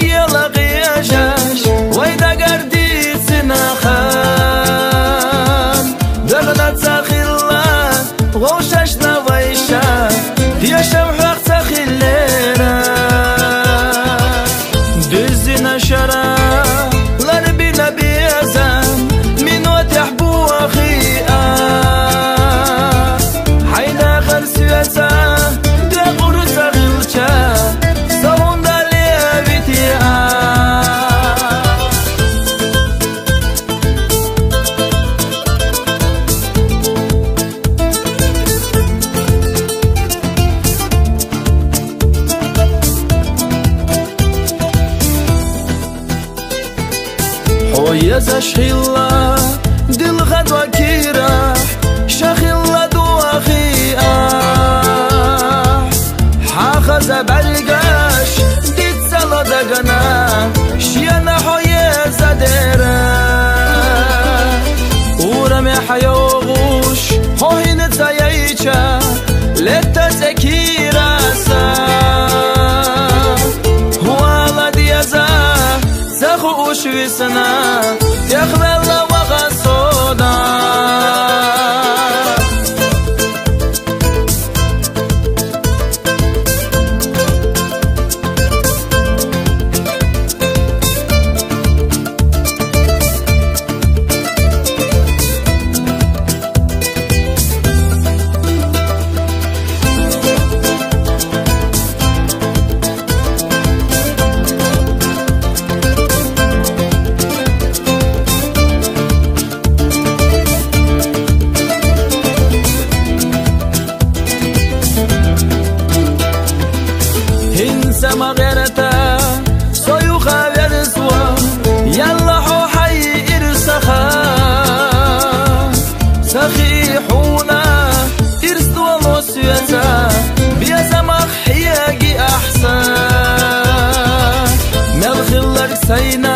يلا قياشاش ويدا قردي سناخان دغنا تساخلا غوشاشنا ويشا يا شمحق تخلينا دزنا شرا لربنا بيزان من وتحبو أخيئا حينا خلسيتا دغور تغلتا صون داليا بيتيا ويا شخيلا دل غدوة كيرا شخيلا دواخي حاخذ برقاش ديت سلا دقنا شيانا حويا زديرا ورمي حيوغوش هوهين تاييشا لتا تكيرا سا هوالا ديازا سخوش وسنا يخبل وغصودا ما غيرتا صيوخا يرسوا يلا حو حي إرسخا سخيحونا إرسوا موسيتا بيزا مخياقي أحسن ملخلك سينا